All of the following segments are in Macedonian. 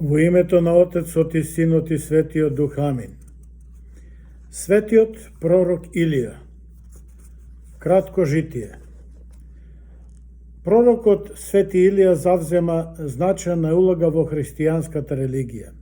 Во името на Отецот и Синот и Светиот Дух, амин. Светиот пророк Илија. Кратко житие. Пророкот Свети Илија завзема значајна улога во христијанската религија.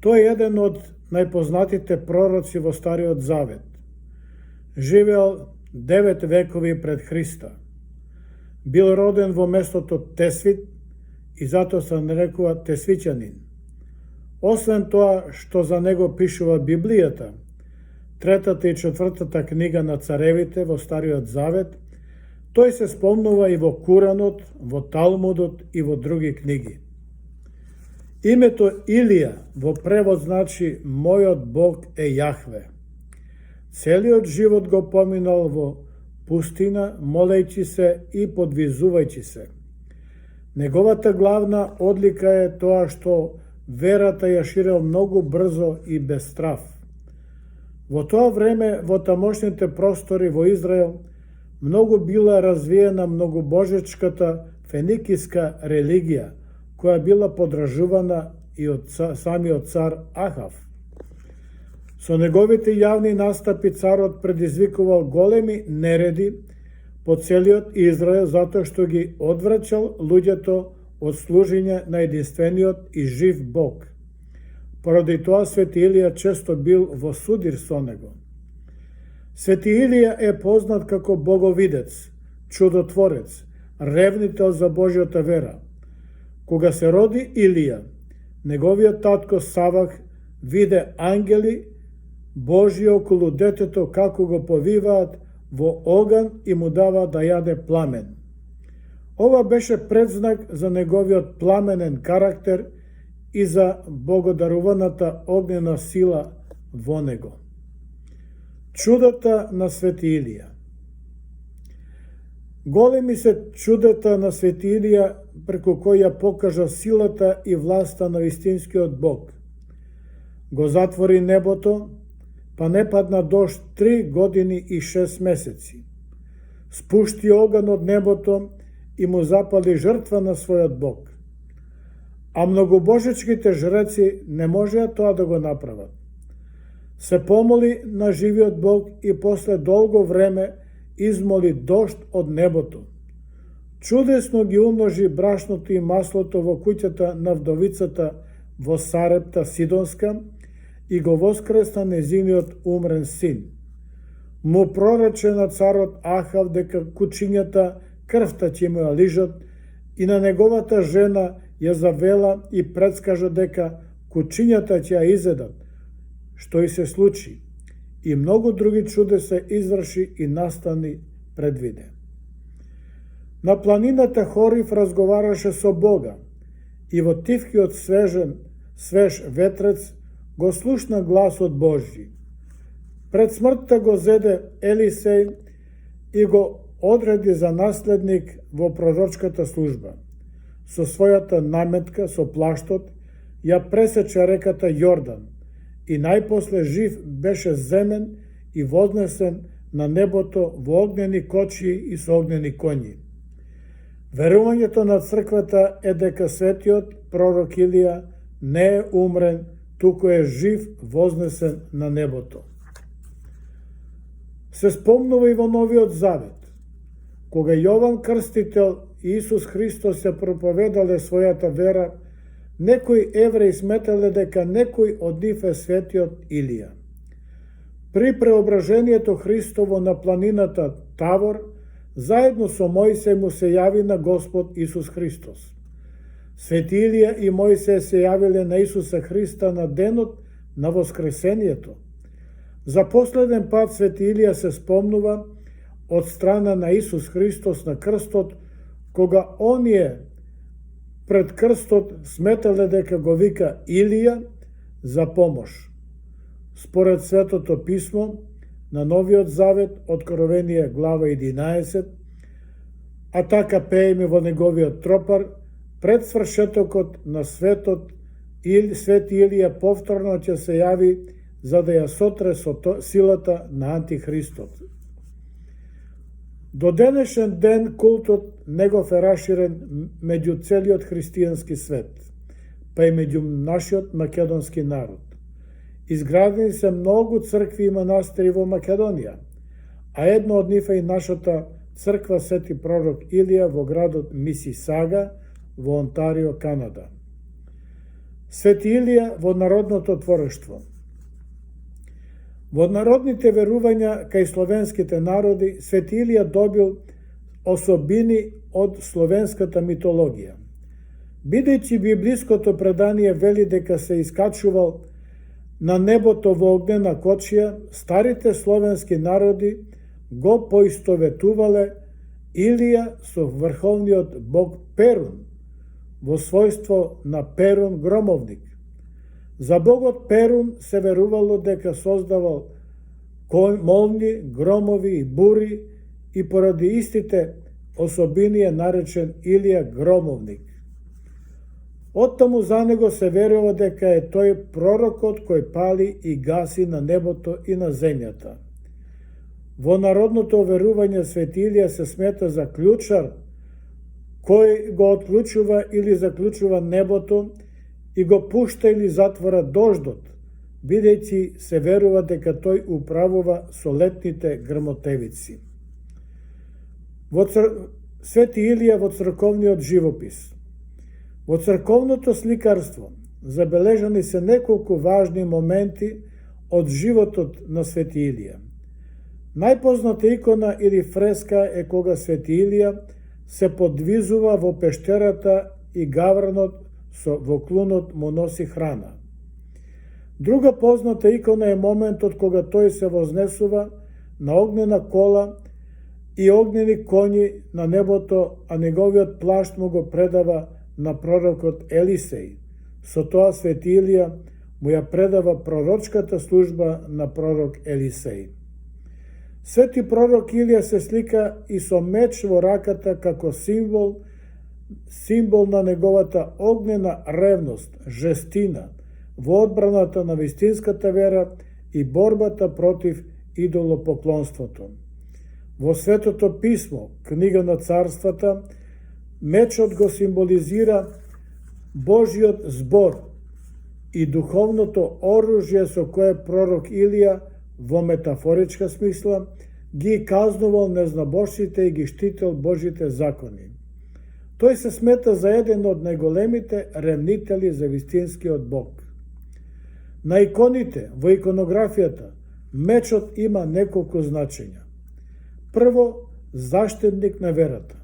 Тој е еден од најпознатите пророци во Стариот Завет. Живеал 9 векови пред Христа. Бил роден во местото Тесвит и затоа се нарекува Тесвичанин. Освен тоа што за него пишува Библијата, третата и четвртата книга на царевите во Стариот Завет, тој се спомнува и во Куранот, во Талмудот и во други книги. Името Илија во превод значи мојот Бог е Јахве. Целиот живот го поминал во пустина, молејќи се и подвизувајќи се. Неговата главна одлика е тоа што верата ја ширел многу брзо и без страв. Во тоа време, во тамошните простори во Израел, многу била развиена многобожечката феникиска религија, која била подражувана и од самиот цар Ахав. Со неговите јавни настапи царот предизвикувал големи нереди по целиот Израел затоа што ги одвраќал луѓето од служење на единствениот и жив Бог. Поради тоа Свети Илија често бил во судир со него. Свети Илија е познат како боговидец, чудотворец, ревнител за Божјата вера. Кога се роди Илија, неговиот татко Савах виде ангели Божји околу детето како го повиваат во оган и му дава да јаде пламен. Ова беше предзнак за неговиот пламенен карактер и за богодаруваната огнена сила во него. Чудата на Свети Илија. Големи се чудата на Свети Илија преку кој ја покажа силата и власта на вистинскиот Бог. Го затвори небото, па не падна дожд 3 години и 6 месеци. Спушти оган од небото и му запали жртва на својот Бог. А многобожечките жреци не можеа тоа да го направат. Се помоли на живиот Бог и после долго време измоли дожд од небото. Чудесно ги умножи брашното и маслото во куќата на вдовицата во Сарепта Сидонска и го воскресна незиниот умрен син. Му прорече на царот Ахав дека кучињата крвта ќе му ја лижат и на неговата жена ја завела и предскажа дека кучињата ќе ја изедат, што и се случи. И многу други чудеса изврши и настани предвиде. На планината Хорив разговараше со Бога и во тивкиот свеж ветрец го слушна гласот Божји. Пред смртта го зеде Елисеј и го одреди за наследник во пророчката служба. Со својата наметка, со плаштот, ја пресече реката Јордан и најпосле жив беше земен и вознесен на небото во огнени кочи и со огнени коњи. Верувањето на црквата е дека светиот пророк Илија не е умрен, туку е жив, вознесен на небото. Се спомнува и во Новиот Завет. Кога Јован Крстител и Исус Христос се проповедале својата вера, некои евреи сметале дека некој од нив е светиот Илија. При преображението Христово на планината Тавор, заедно со Мојсей му се јави на Господ Исус Христос. Свети Илија и Мојсей се јавиле на Исуса Христа на денот на воскресението. За последен пат Свети Илија се спомнува од страна на Исус Христос на крстот, кога оние пред крстот сметале дека го вика Илија за помош. Според Светото писмо на Новиот Завет, Откровение глава 11, а така пееме во неговиот тропар, пред свршетокот на светот, Свети Илија повторно ќе се јави за да ја сотре со силата на Антихристот. До денешен ден култот негов е раширен меѓу целиот христијански свет. па и меѓу нашиот македонски народ. Изградени се многу цркви и манастири во Македонија, а едно од нив е и нашата црква Свети пророк Илија во градот Мисисага во Онтарио, Канада. Свети Илија во народното творештво. Во народните верувања кај словенските народи, Свети Илија добил особини од словенската митологија. Бидејќи библиското предание вели дека се искачувал на небото во огнена кочија, старите словенски народи го поистоветувале Илија со врховниот бог Перун, во својство на Перун громовник. За богот Перун се верувало дека создавал молњи, громови и бури и поради истите особини е наречен Илија громовник. Оттаму за него се верува дека е тој пророкот кој пали и гаси на небото и на земјата. Во народното верување Свети Илија се смета за клучар кој го отклучува или заклучува небото и го пушта или затвора дождот, бидејќи се верува дека тој управува со летните грмотевици. Свети Илија во црковниот живопис. Во црковното сликарство забележани се неколку важни моменти од животот на Свети Илија. Најпозната икона или фреска е кога Свети Илија се подвизува во пештерата и гавранот во клунот му носи храна. Друга позната икона е моментот кога тој се вознесува на огнена кола и огнени коњи на небото, а неговиот плашт му го предава на пророкот Елисеј. Со тоа Свети Илија му ја предава пророчката служба на пророк Елисеј. Свети пророк Илија се слика и со меч во раката како символ на неговата огнена ревност, жестина, во одбраната на вистинската вера и борбата против идолопоклонството. Во Светото писмо, книга на царствата, мечот го символизира Божиот збор и духовното оружје со кое пророк Илија во метафоричка смисла ги казнувал незнабожците и ги штител Божите закони. Тој се смета за еден од најголемите ревнители за вистинскиот Бог. На иконите, во иконографијата, мечот има неколку значења. Прво, заштитник на верата.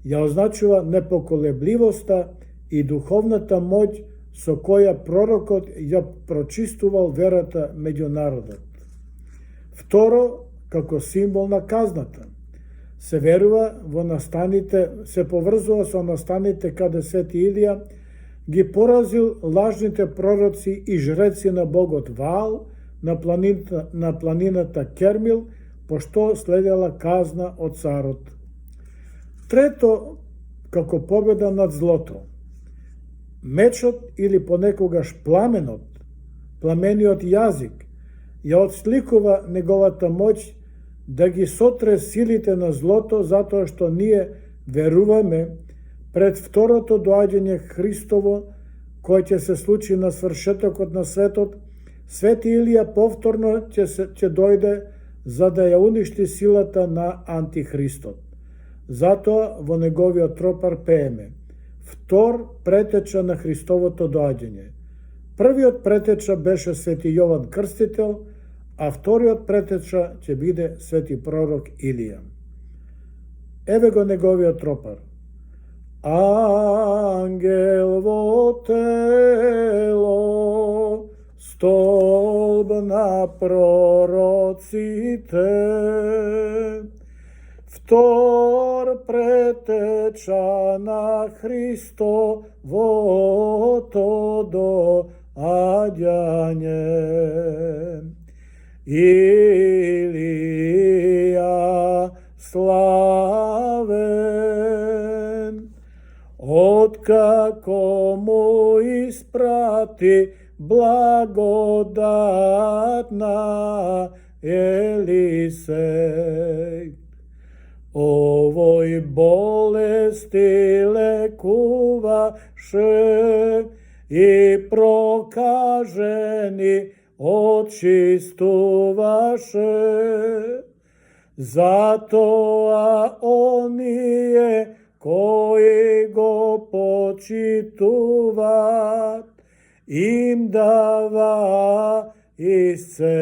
Ја означува непоколебливоста и духовната моќ со која пророкот ја прочистувал верата меѓу народот. Второ, како символ на казната. Се верува во настаните, се поврзува со настаните каде Свети Илија ги поразил лажните пророци и жреци на богот Ваал на планината Кермил, пошто следела казна од царот. Трето, како победа над злото. Мечот или понекогаш пламениот јазик, ја отсликува неговата моќ да ги сотре силите на злото, затоа што ние веруваме пред второто доаѓање Христово, кој ќе се случи на свршетокот на светот, Свети Илија повторно ќе дојде за да ја уништи силата на антихристот. Затоа во неговиот тропар пееме: втор претеча на Христовото доаѓање. Првиот претеча беше Свети Јован Крстител, а вториот претеча ќе биде Свети пророк Илија. Еве го неговиот тропар. Ангел во тело, столб на пророците, втор претеча на Христовото доаѓање. Илија славен, откако му испрати благодат на Елисеј. Овој болести лекуваше и прокажени очистуваше. Затоа оние кои го почитуваат, им дава исцеление.